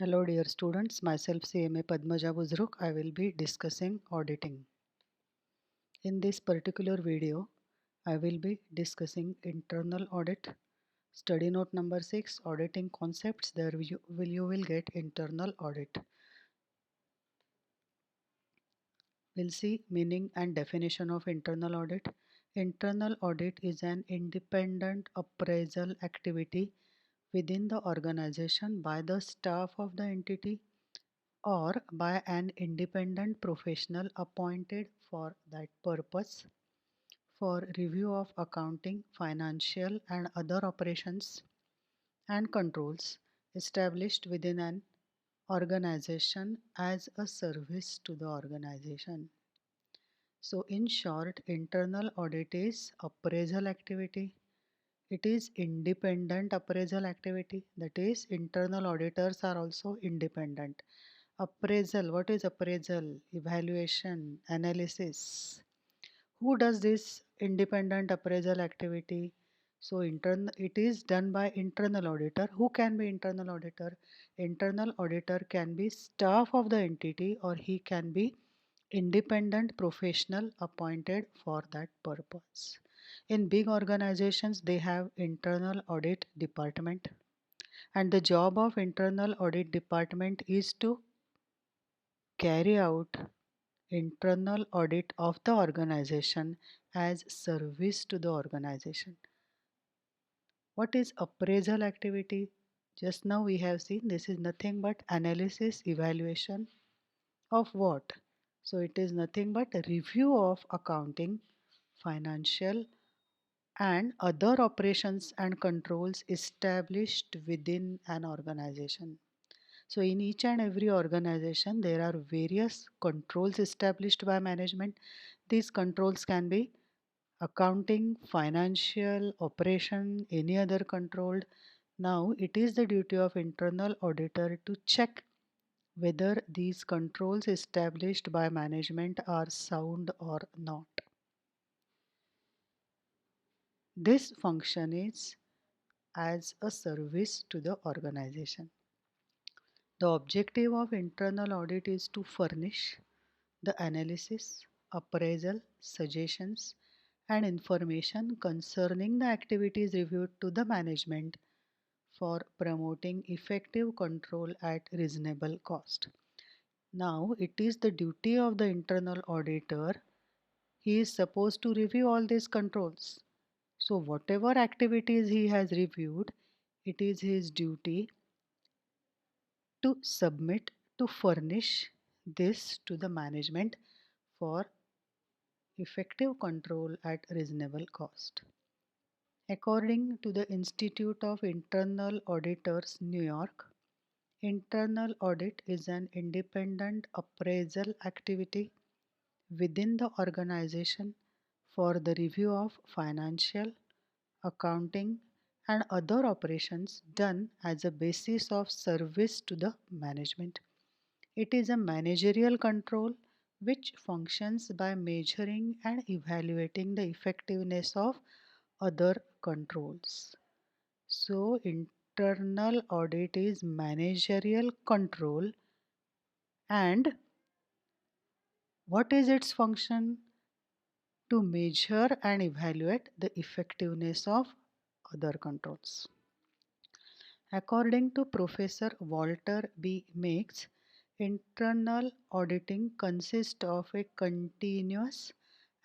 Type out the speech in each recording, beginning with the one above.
Hello dear students, myself CMA Padmaja Buzruk. I will be discussing auditing. In this particular video, I will be discussing internal audit. Study note number 6, auditing concepts. There you will get internal audit. We'll see meaning and definition of internal audit. Internal audit is an independent appraisal activity within the organization by the staff of the entity or by an independent professional appointed for that purpose for review of accounting, financial and other operations and controls established within an organization as a service to the organization. So in short, internal audit is appraisal activity. It is independent appraisal activity. That is, internal auditors are also independent. Appraisal, what is appraisal? Evaluation, analysis. Who does this independent appraisal activity? So it is done by internal auditor. Who can be internal auditor? Internal auditor can be staff of the entity or he can be independent professional appointed for that purpose. In big organizations, they have internal audit department, and the job of internal audit department is to carry out internal audit of the organization as service to the organization. What is appraisal activity? Just now we have seen this is nothing but analysis, evaluation of what? So it is nothing but a review of accounting, financial and other operations and controls established within an organization. So in each and every organization, there are various controls established by management. These controls can be accounting, financial, operation, any other controlled. Now it is the duty of internal auditor to check whether these controls established by management are sound or not. This function is as a service to the organization. The objective of internal audit is to furnish the analysis, appraisal, suggestions, and information concerning the activities reviewed to the management for promoting effective control at reasonable cost. Now, it is the duty of the internal auditor. He is supposed to review all these controls. So, whatever activities he has reviewed, it is his duty to submit, to furnish this to the management for effective control at reasonable cost. According to the Institute of Internal Auditors, New York, internal audit is an independent appraisal activity within the organization for the review of financial, accounting, and other operations done as a basis of service to the management. It is a managerial control which functions by measuring and evaluating the effectiveness of other controls. So, internal audit is managerial control, and what is its function? To measure and evaluate the effectiveness of other controls. According to Professor Walter B. Meeks, internal auditing consists of a continuous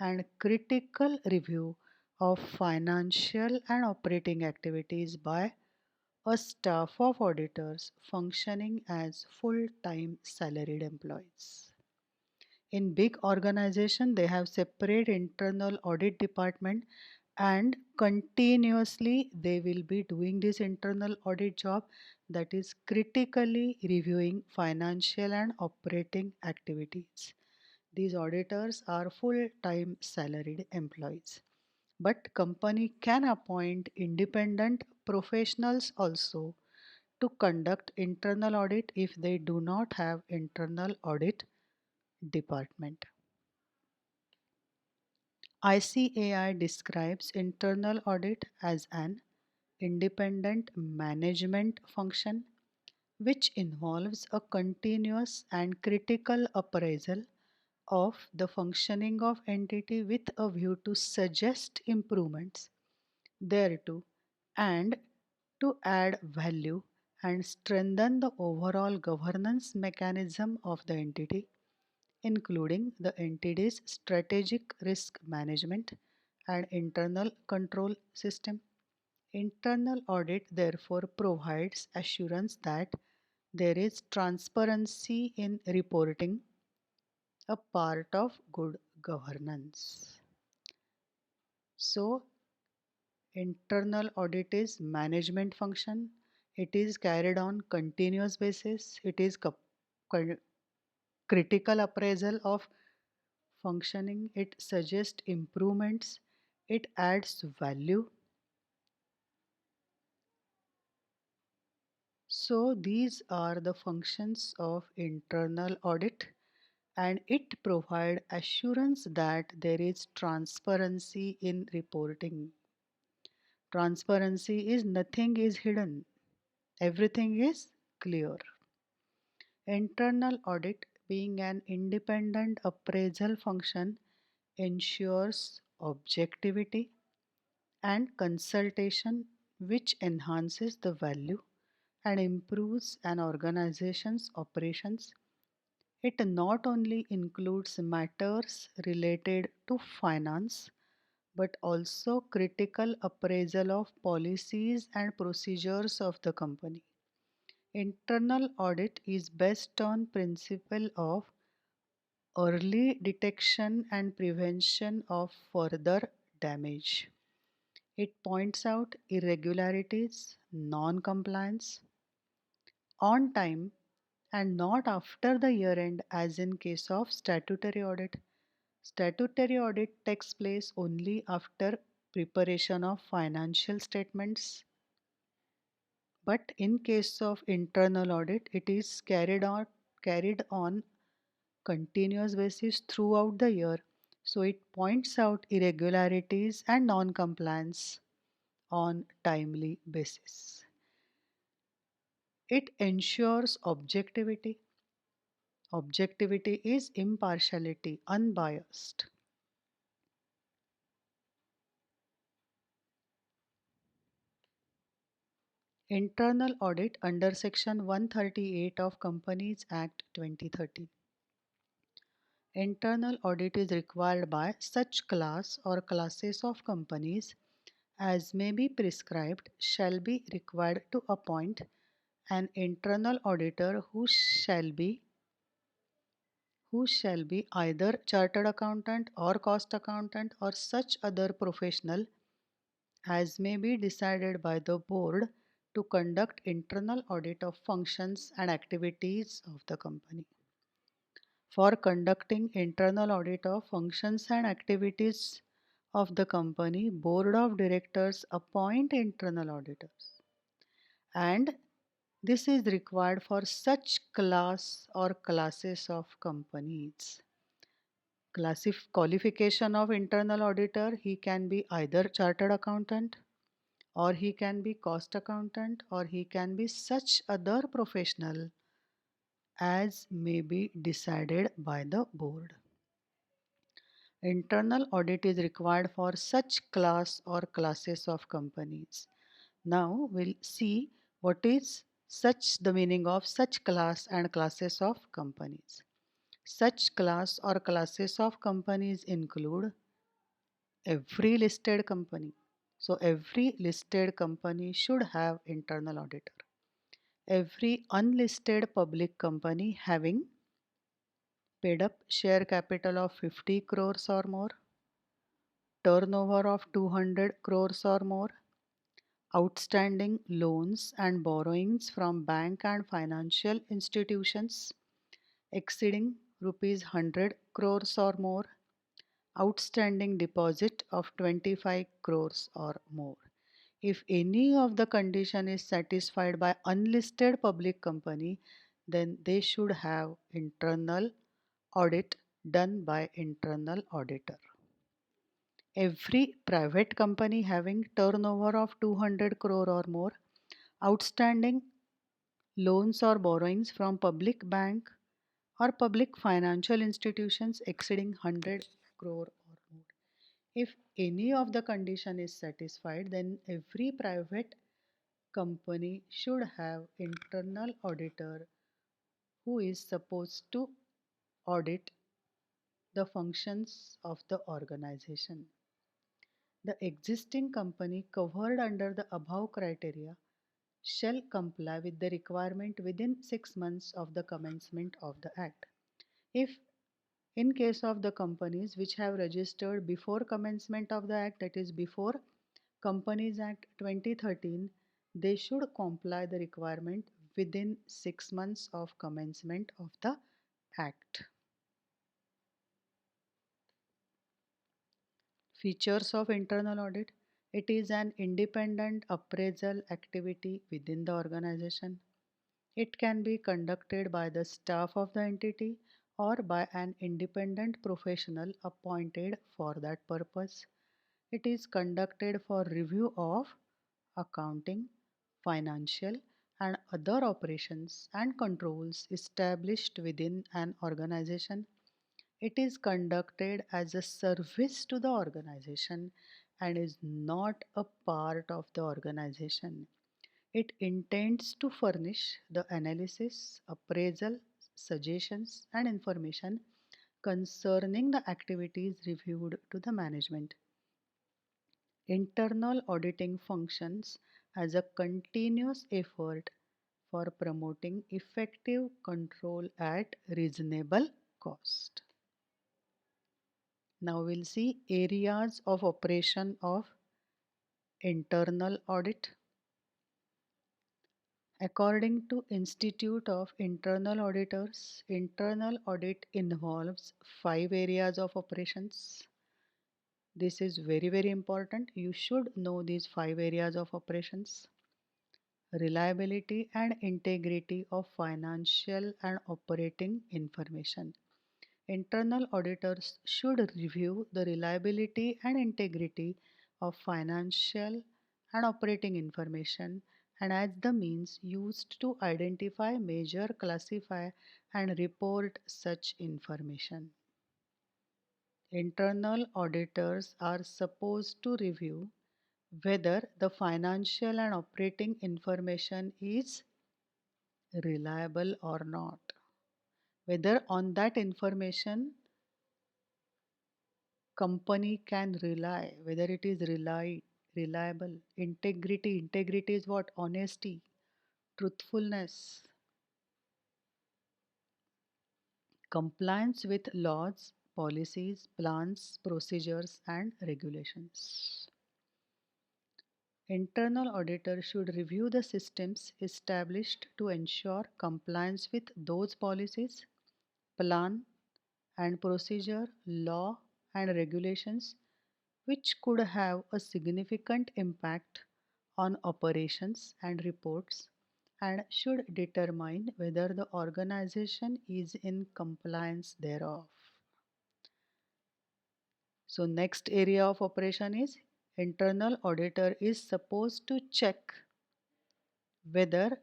and critical review of financial and operating activities by a staff of auditors functioning as full-time salaried employees. In big organization, they have separate internal audit department, and continuously they will be doing this internal audit job, that is critically reviewing financial and operating activities. These auditors are full-time salaried employees. But company can appoint independent professionals also to conduct internal audit if they do not have internal audit department. ICAI describes internal audit as an independent management function which involves a continuous and critical appraisal of the functioning of entity with a view to suggest improvements thereto and to add value and strengthen the overall governance mechanism of the entity, including the entity's strategic risk management and internal control system. Internal audit therefore provides assurance that there is transparency in reporting, a part of good governance. So, internal audit is management function. It is carried on continuous basis. It is critical appraisal of functioning. It suggests improvements. It adds value. So these are the functions of internal audit, and it provide assurance that there is transparency in reporting. Transparency is nothing is hidden. Everything is clear. Internal audit, being an independent appraisal function, ensures objectivity and consultation, which enhances the value and improves an organization's operations. It not only includes matters related to finance but also critical appraisal of policies and procedures of the company. Internal audit is based on principle of early detection and prevention of further damage. It points out irregularities, non-compliance on time and not after the year end as in case of statutory audit. Statutory audit takes place only after preparation of financial statements, but in case of internal audit it is carried on continuous basis throughout the year. So it points out irregularities and non-compliance on timely basis. It ensures objectivity. Objectivity is impartiality, unbiased. Internal audit under Section 138 of Companies Act 2013. Internal audit is required by such class or classes of companies as may be prescribed shall be required to appoint an internal auditor who shall be either chartered accountant or cost accountant or such other professional as may be decided by the board to conduct internal audit of functions and activities of the company. For conducting internal audit of functions and activities of the company, board of directors appoint internal auditors, and this is required for such class or classes of companies. Qualification of internal auditor, he can be either chartered accountant or he can be cost accountant or he can be such other professional as may be decided by the board. Internal audit is required for such class or classes of companies. Now we'll see what is such the meaning of such class and classes of companies. Such class or classes of companies include every listed company. So every listed company should have internal auditor. Every unlisted public company having paid up share capital of 50 crores or more, turnover of 200 crores or more, outstanding loans and borrowings from bank and financial institutions exceeding rupees 100 crores or more, outstanding deposit of 25 crores or more. If any of the condition is satisfied by unlisted public company, then they should have internal audit done by internal auditor. Every private company having turnover of 200 crore or more, outstanding loans or borrowings from public bank or public financial institutions exceeding 100 crore or more. If any of the condition is satisfied, then every private company should have internal auditor who is supposed to audit the functions of the organization. The existing company covered under the above criteria shall comply with the requirement within 6 months of the commencement of the act. If in case of the companies which have registered before commencement of the act, that is before Companies Act 2013, they should comply the requirement within 6 months of commencement of the act. Features of internal audit: it is an independent appraisal activity within the organization. It can be conducted by the staff of the entity or by an independent professional appointed for that purpose. It is conducted for review of accounting, financial, and other operations and controls established within an organization. It is conducted as a service to the organization and is not a part of the organization. It intends to furnish the analysis, appraisal, suggestions, and information concerning the activities reviewed to the management. Internal auditing functions as a continuous effort for promoting effective control at reasonable cost. Now we'll see areas of operation of internal audit. According to Institute of Internal Auditors, internal audit involves 5 areas of operations. This is very important. You should know these 5 areas of operations. Reliability and integrity of financial and operating information. Internal auditors should review the reliability and integrity of financial and operating information and as the means used to identify, measure, classify, and report such information. Internal auditors are supposed to review whether the financial and operating information is reliable or not, whether on that information company can rely, whether it is reliable. Integrity is what? Honesty, truthfulness, compliance with laws, policies, plans, procedures, and regulations. Internal auditor should review the systems established to ensure compliance with those policies, plan and procedure, law and regulations which could have a significant impact on operations and reports and should determine whether the organization is in compliance thereof. So next area of operation is internal auditor is supposed to check whether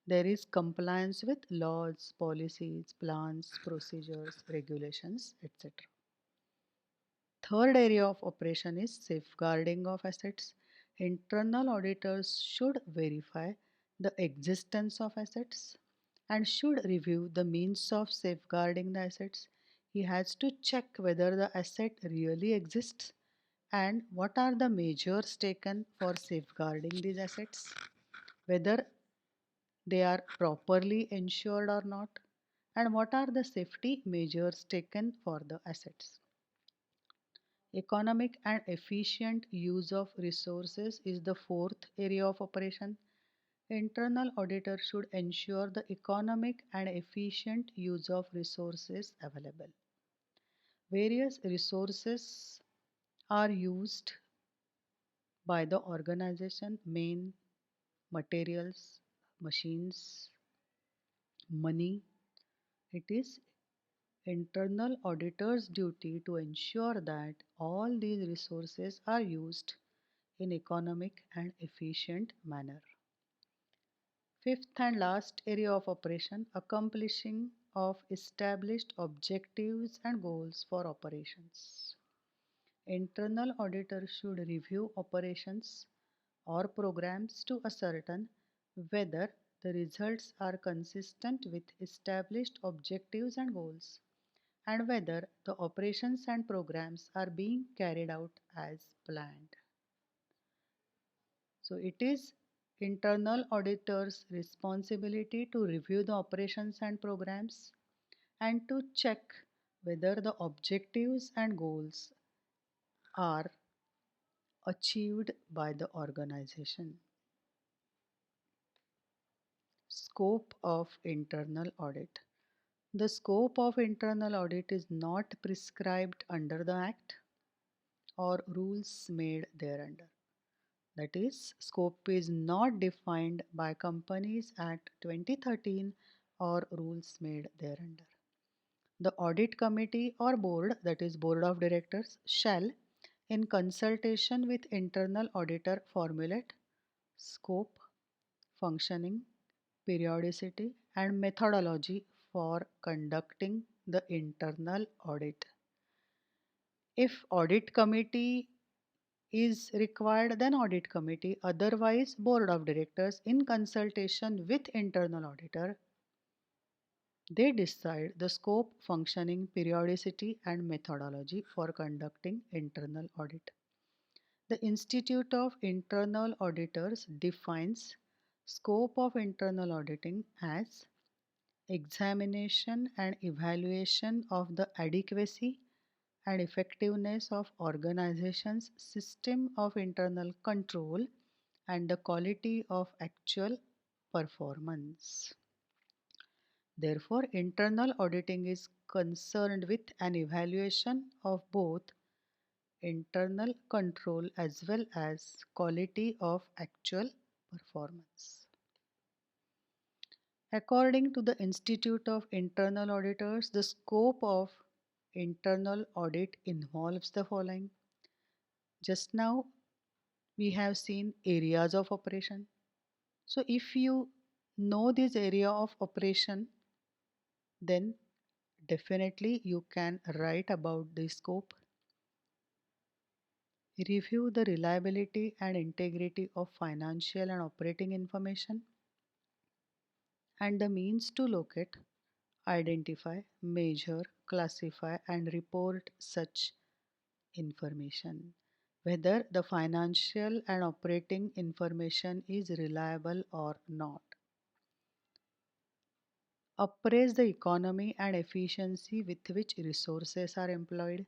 there is compliance with laws, policies, plans, procedures, regulations, etc. Third area of operation is safeguarding of assets. Internal auditors should verify the existence of assets and should review the means of safeguarding the assets. He has to check whether the asset really exists and what are the measures taken for safeguarding these assets, whether they are properly insured or not, and what are the safety measures taken for the assets. Economic and efficient use of resources is the fourth area of operation. Internal auditor should ensure the economic and efficient use of resources available. Various resources are used by the organization: main, materials, machines, money. It is internal auditor's duty to ensure that all these resources are used in economic and efficient manner. Fifth and last area of operation, accomplishing of established objectives and goals for operations. Internal auditors should review operations or programs to ascertain whether the results are consistent with established objectives and goals and whether the operations and programs are being carried out as planned. So it is internal auditors' responsibility to review the operations and programs and to check whether the objectives and goals are achieved by the organization. Scope of internal audit. The scope of internal audit is not prescribed under the Act or rules made thereunder. That is, scope is not defined by Companies Act 2013 or rules made thereunder. The audit committee or board, that is board of directors, shall, in consultation with internal auditor, formulate scope, functioning, periodicity and methodology for conducting the internal audit. If audit committee is required, then audit committee, otherwise board of directors in consultation with internal auditor, they decide the scope, functioning, periodicity and methodology for conducting internal audit. The Institute of Internal Auditors defines scope of internal auditing as examination and evaluation of the adequacy and effectiveness of organization's system of internal control and the quality of actual performance. Therefore, internal auditing is concerned with an evaluation of both internal control as well as quality of actual performance. According to the Institute of Internal Auditors, the scope of internal audit involves the following. Just now we have seen areas of operation. So if you know this area of operation, then definitely you can write about the scope. Review the reliability and integrity of financial and operating information and the means to locate, identify, measure, classify and report such information. Whether the financial and operating information is reliable or not. Appraise the economy and efficiency with which resources are employed,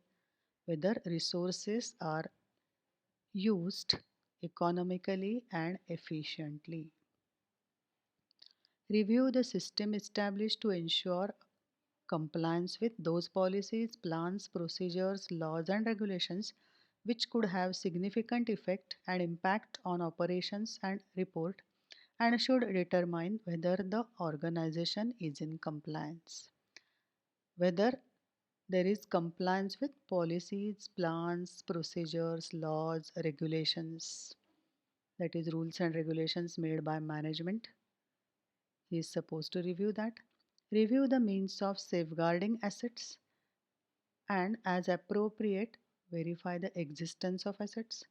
whether resources are used economically and efficiently. Review the system established to ensure compliance with those policies, plans, procedures, laws, and regulations which could have significant effect and impact on operations and report and should determine whether the organization is in compliance. Whether there is compliance with policies, plans, procedures, laws, regulations, that is, rules and regulations made by management. He is supposed to review that. Review the means of safeguarding assets and, as appropriate, verify the existence of assets.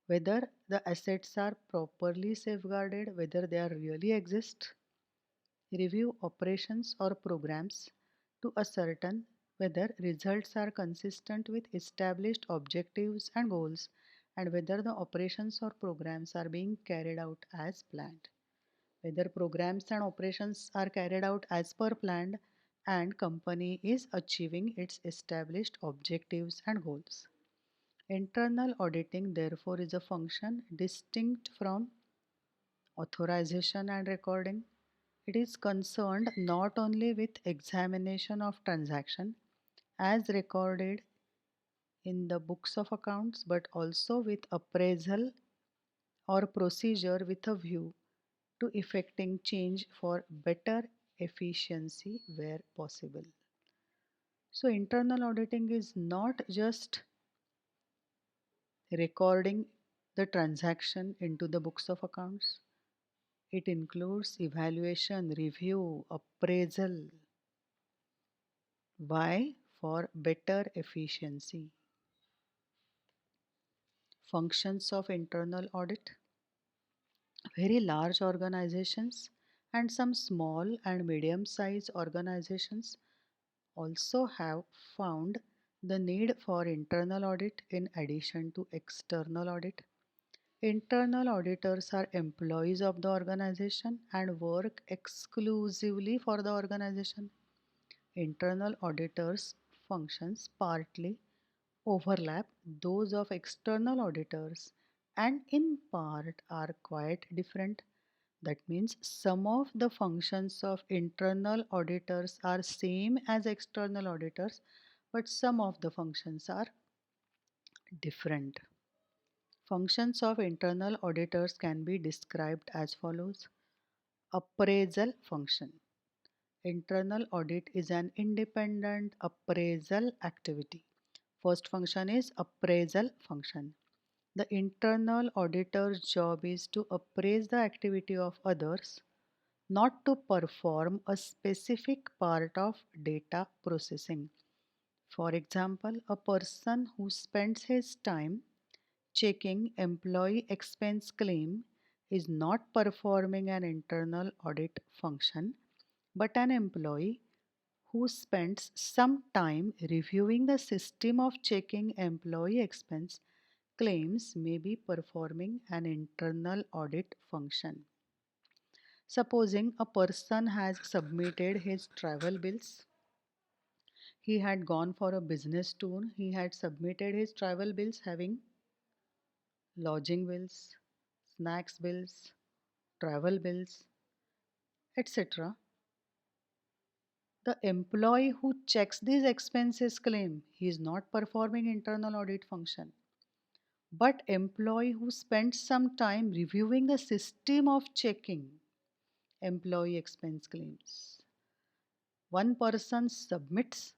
Whether the assets are properly safeguarded, whether they are really exist. Review operations or programs to ascertain whether results are consistent with established objectives and goals and whether the operations or programs are being carried out as planned. Whether programs and operations are carried out as per planned and company is achieving its established objectives and goals. Internal auditing therefore is a function distinct from authorization and recording. It is concerned not only with examination of transaction as recorded in the books of accounts but also with appraisal or procedure with a view to effecting change for better efficiency where possible. So internal auditing is not just recording the transaction into the books of accounts. It includes evaluation, review, appraisal. Why? For better efficiency. Functions of internal audit. Very large organizations and some small and medium sized organizations also have found the need for internal audit in addition to external audit. Internal auditors are employees of the organization and work exclusively for the organization. Internal auditors' functions partly overlap those of external auditors and in part are quite different. That means some of the functions of internal auditors are same as external auditors, but some of the functions are different. Functions of internal auditors can be described as follows. Appraisal function. Internal audit is an independent appraisal activity. First function is appraisal function. The internal auditor's job is to appraise the activity of others, not to perform a specific part of data processing. For example, a person who spends his time checking employee expense claim is not performing an internal audit function, but an employee who spends some time reviewing the system of checking employee expense claims may be performing an internal audit function. Supposing a person has submitted his travel bills. He had gone for a business tour. He had submitted his travel bills having lodging bills, snacks bills, travel bills, etc. The employee who checks these expenses claim he is not performing internal audit function. But employee who spends some time reviewing the system of checking employee expense claims. One person submits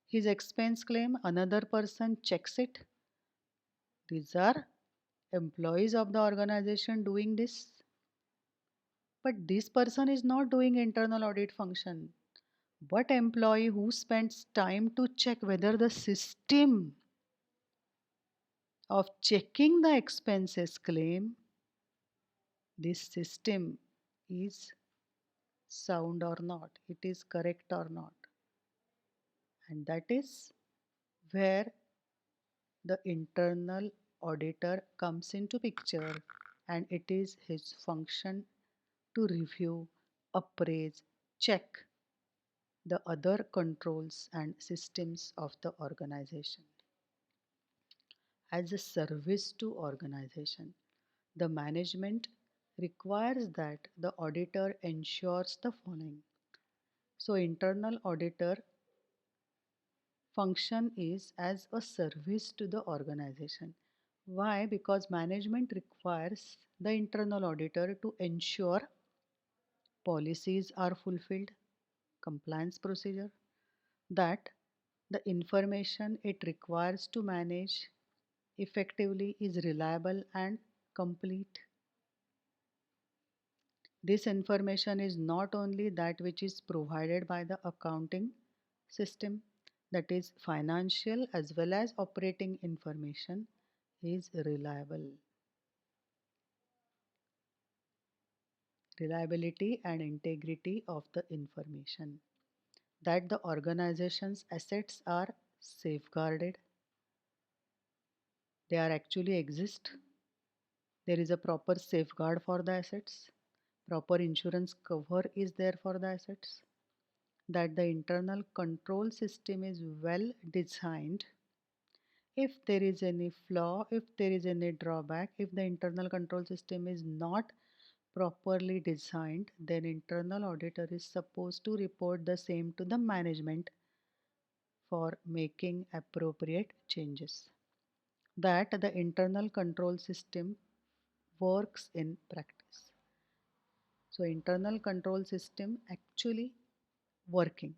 his expense claim, another person checks it. These are employees of the organization doing this. But this person is not doing internal audit function. But employee who spends time to check whether the system of checking the expenses claim, this system is sound or not, it is correct or not. And that is where the internal auditor comes into picture, and it is his function to review, appraise, check the other controls and systems of the organization. As a service to organization, the management requires that the auditor ensures the following. So internal auditor function is as a service to the organization. Why? Because management requires the internal auditor to ensure policies are fulfilled, compliance procedure, that the information it requires to manage effectively is reliable and complete. This information is not only that which is provided by the accounting system, that is financial as well as operating information is reliable. Reliability and integrity of the information. That the organization's assets are safeguarded. They are actually exist. There is a proper safeguard for the assets. Proper insurance cover is there for the assets. That the internal control system is well designed. If there is any flaw, if there is any drawback, if the internal control system is not properly designed, then internal auditor is supposed to report the same to the management for making appropriate changes. That the internal control system works in practice. So internal control system actually working.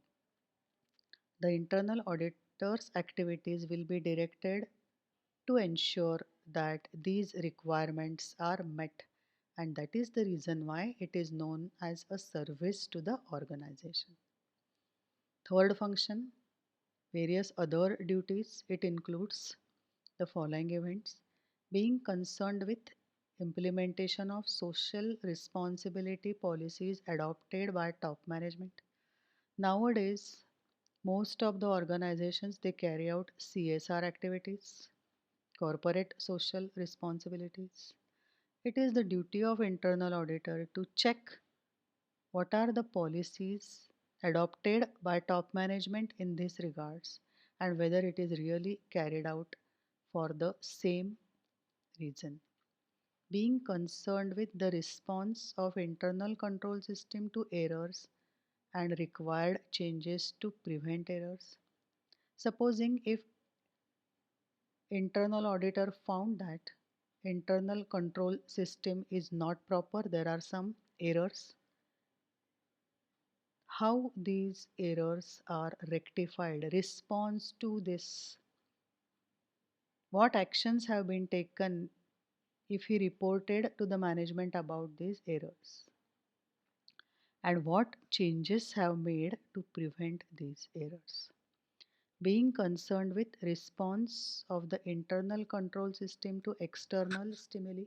The internal auditor's activities will be directed to ensure that these requirements are met and that is the reason why it is known as a service to the organization. Third function, various other duties. It includes the following events: being concerned with implementation of social responsibility policies adopted by top management. Nowadays, most of the organizations they carry out CSR activities, corporate social responsibilities. It is the duty of internal auditor to check what are the policies adopted by top management in these regards and whether it is really carried out for the same reason. Being concerned with the response of internal control system to errors and required changes to prevent errors. Supposing if internal auditor found that internal control system is not proper, there are some errors, how these errors are rectified, response to this, what actions have been taken if he reported to the management about these errors, and what changes have made to prevent these errors. Being concerned with response of the internal control system to external stimuli,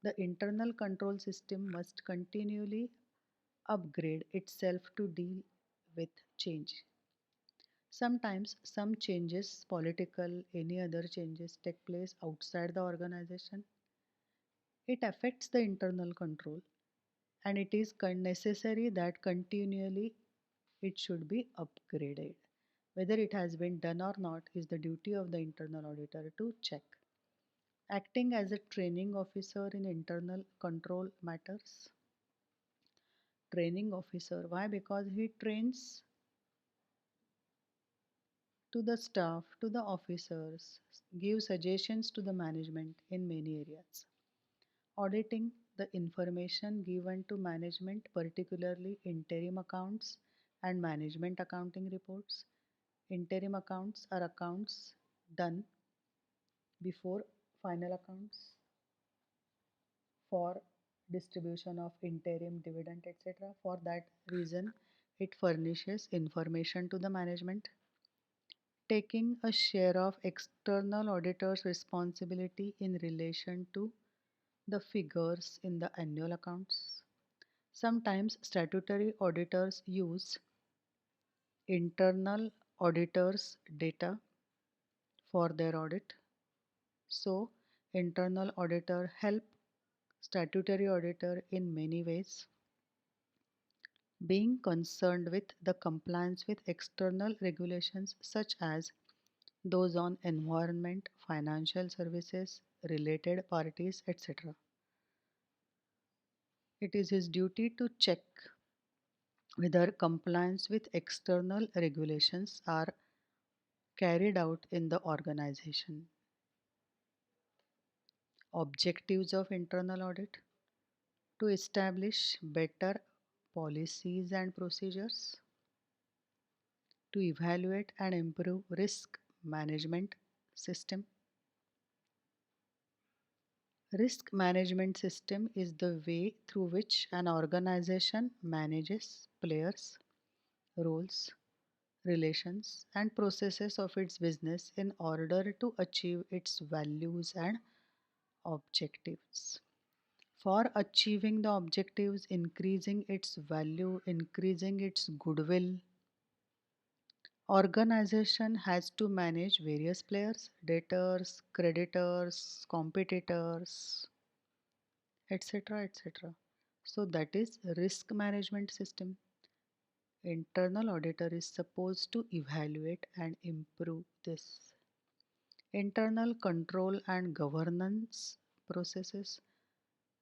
the internal control system must continually upgrade itself to deal with change. Sometimes some changes, political, any other changes take place outside the organization. It affects the internal control and it is necessary that continually it should be upgraded. Whether it has been done or not is the duty of the internal auditor to check. Acting as a training officer in internal control matters. Training officer, why? Because he trains to the staff, to the officers, give suggestions to the management in many areas. Auditing the information given to management, particularly interim accounts and management accounting reports. Interim accounts are accounts done before final accounts for distribution of interim dividend, etc. For that reason, it furnishes information to the management. Taking a share of external auditors' responsibility in relation to the figures in the annual accounts. Sometimes statutory auditors use internal auditors' data for their audit. So, internal auditor help statutory auditor in many ways. Being concerned with the compliance with external regulations such as those on environment, financial services, related parties, etc. It is his duty to check whether compliance with external regulations are carried out in the organization. Objectives of internal audit: to establish better policies and procedures, to evaluate and improve risk management system. Risk management system is the way through which an organization manages players, roles, relations, and processes of its business in order to achieve its values and objectives. For achieving the objectives, increasing its value, increasing its goodwill, organization has to manage various players, debtors, creditors, competitors, etc. etc. So that is risk management system. Internal auditor is supposed to evaluate and improve this. Internal control and governance processes.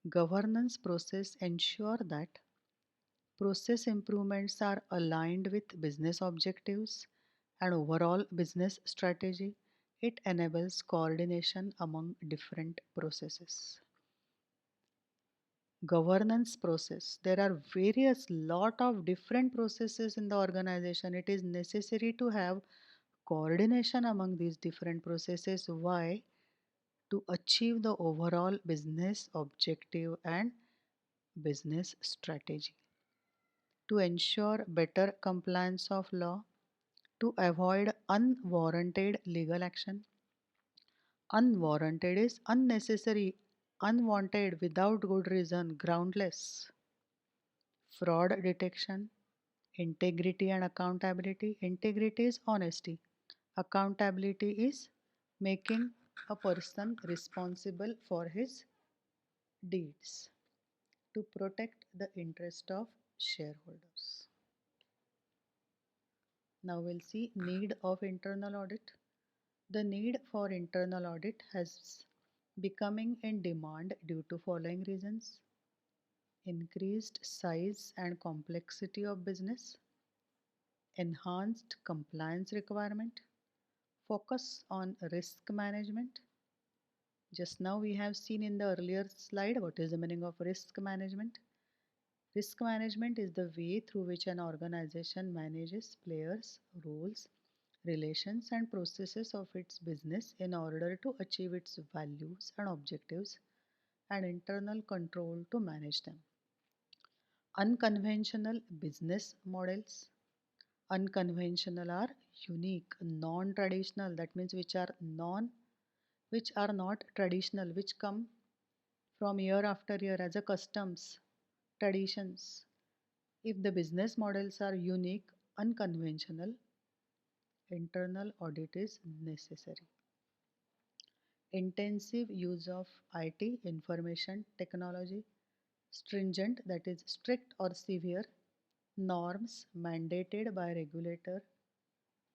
Governance process ensure that process improvements are aligned with business objectives and overall business strategy. It enables coordination among different processes. Governance process. There are various lot of different processes in the organization. It is necessary to have coordination among these different processes. Why? To achieve the overall business objective and business strategy to ensure better compliance of law, to avoid unwarranted legal action. Unwarranted is unnecessary, unwanted, without good reason, groundless. Fraud detection, integrity and accountability. Integrity is honesty, accountability is making a person responsible for his deeds to protect the interest of shareholders. Now we'll see need of internal audit. The need for internal audit has becoming in demand due to following reasons: increased size and complexity of business, enhanced compliance requirement, focus on risk management. Just now we have seen in the earlier slide what is the meaning of risk management. Risk management is the way through which an organization manages players, roles, relations and processes of its business in order to achieve its values and objectives and internal control to manage them. Unconventional business models. Unconventional are unique, non-traditional, that means which are not traditional, which come from year after year as a customs, traditions. If the business models are unique, unconventional, internal audit is necessary. Intensive use of IT, information technology, stringent, that is strict or severe, norms mandated by regulator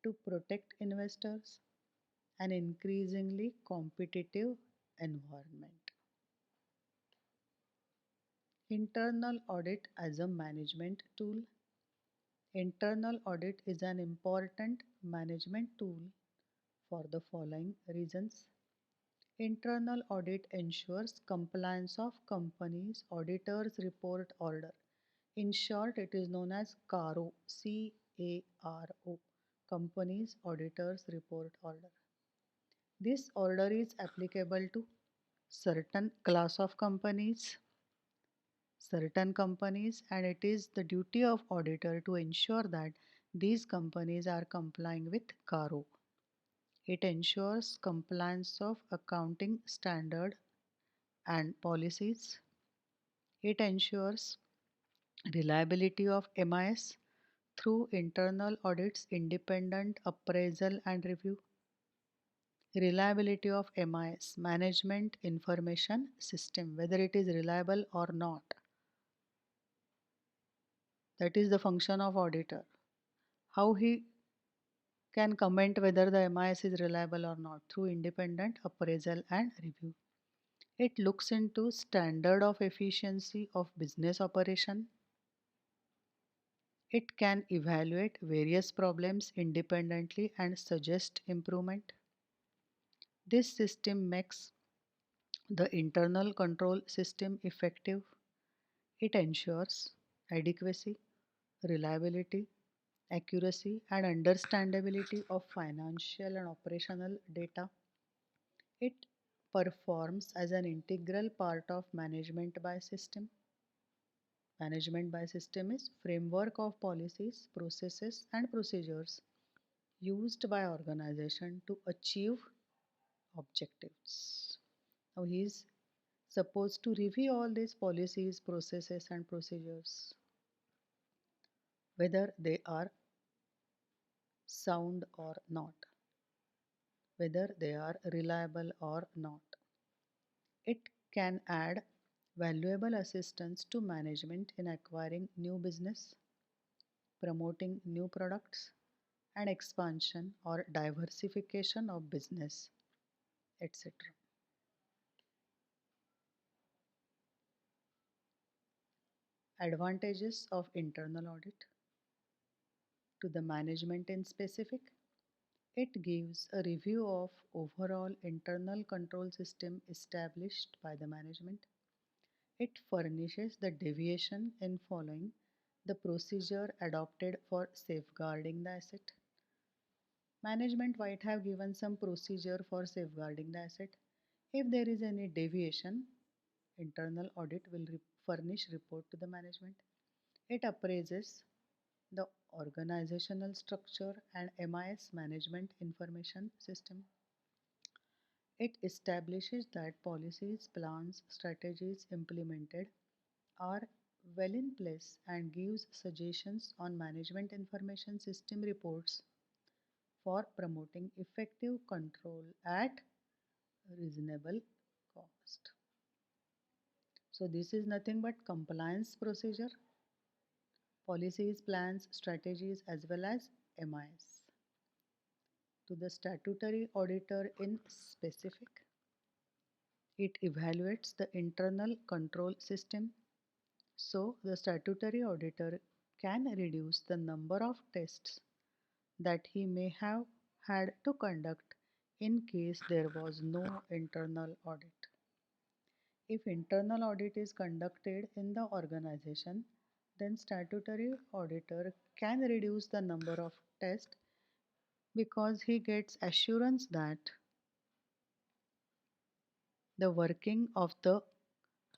to protect investors, an increasingly competitive environment. Internal audit as a management tool. Internal audit is an important management tool for the following reasons. Internal audit ensures compliance of company's auditor's report order. In short, it is known as CARO, C-A-R-O, Company's Auditor's Report Order. This order is applicable to certain class of companies, and it is the duty of auditor to ensure that these companies are complying with CARO. It ensures compliance of accounting standard and policies. It ensures reliability of MIS through internal audits, independent appraisal and review. Reliability of MIS, Management Information System, whether it is reliable or not. That is the function of auditor. How he can comment whether the MIS is reliable or not through independent appraisal and review. It looks into standard of efficiency of business operation. It can evaluate various problems independently and suggest improvement. This system makes the internal control system effective. It ensures adequacy, reliability, accuracy, and understandability of financial and operational data. It performs as an integral part of management by system. Management by system is framework of policies, processes, and procedures used by organization to achieve objectives. Now he is supposed to review all these policies, processes, and procedures, whether they are sound or not, whether they are reliable or not. It can add valuable assistance to management in acquiring new business, promoting new products, and expansion or diversification of business, etc. Advantages of internal audit to the management in specific. It gives a review of overall internal control system established by the management. It furnishes the deviation in following the procedure adopted for safeguarding the asset. Management might have given some procedure for safeguarding the asset. If there is any deviation, internal audit will furnish report to the management. It appraises the organizational structure and MIS management information system. It establishes that policies, plans, strategies implemented are well in place and gives suggestions on management information system reports for promoting effective control at reasonable cost. So this is nothing but compliance procedure, policies, plans, strategies as well as MIS. To the statutory auditor in specific, it evaluates the internal control system. So the statutory auditor can reduce the number of tests that he may have had to conduct in case there was no internal audit. If internal audit is conducted in the organization, then statutory auditor can reduce the number of tests because he gets assurance that the working of the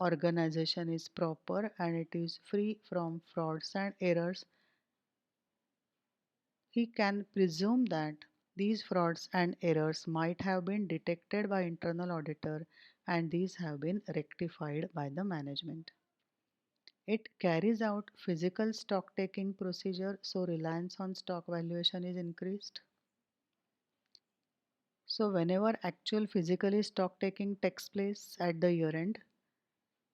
organization is proper and it is free from frauds and errors. He can presume that these frauds and errors might have been detected by internal auditor and these have been rectified by the management. It carries out physical stock taking procedure, so reliance on stock valuation is increased. So whenever actual physically stock taking takes place at the year end,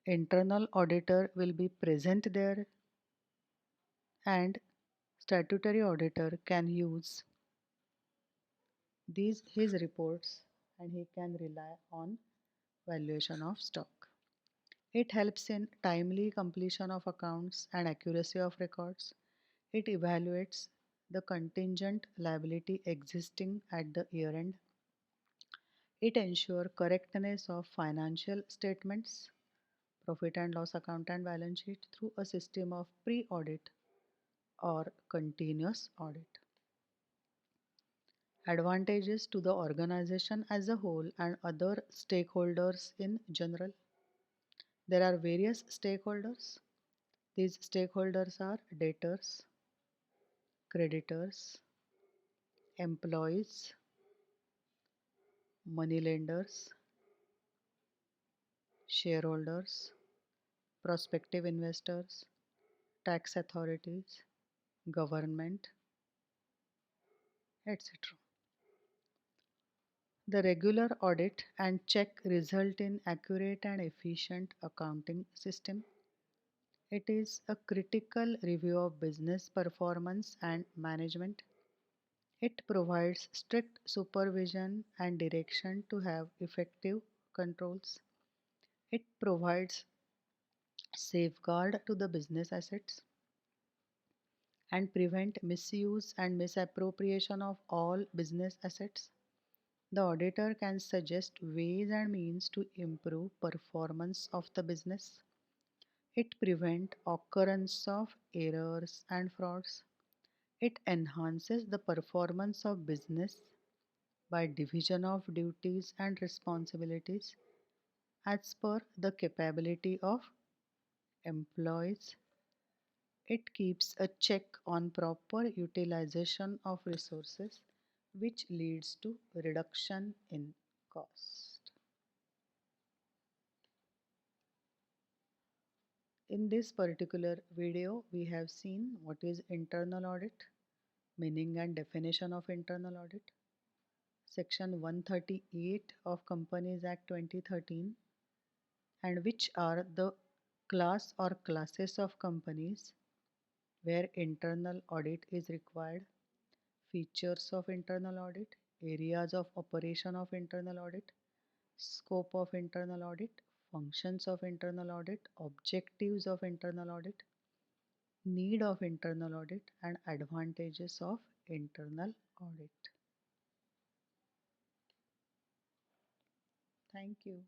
internal auditor will be present there and statutory auditor can use these his reports and he can rely on valuation of stock. It helps in timely completion of accounts and accuracy of records. It evaluates the contingent liability existing at the year end. It ensures correctness of financial statements, profit and loss account and balance sheet through a system of pre-audit or continuous audit. Advantages to the organization as a whole and other stakeholders in general. There are various stakeholders. These stakeholders are debtors, creditors, employees, money lenders, shareholders, prospective investors, tax authorities, government, etc. The regular audit and check result in accurate and efficient accounting system. It is a critical review of business performance and management. It provides strict supervision and direction to have effective controls. It provides safeguard to the business assets and prevent misuse and misappropriation of all business assets. The auditor can suggest ways and means to improve performance of the business. It prevents occurrence of errors and frauds. It enhances the performance of business by division of duties and responsibilities as per the capability of employees. It keeps a check on proper utilization of resources, which leads to reduction in cost. In this particular video, we have seen what is internal audit, meaning and definition of internal audit, Section 138 of Companies Act 2013, and which are the class or classes of companies where internal audit is required, features of internal audit, areas of operation of internal audit, scope of internal audit, functions of internal audit, objectives of internal audit, need of internal audit, and advantages of internal audit. Thank you.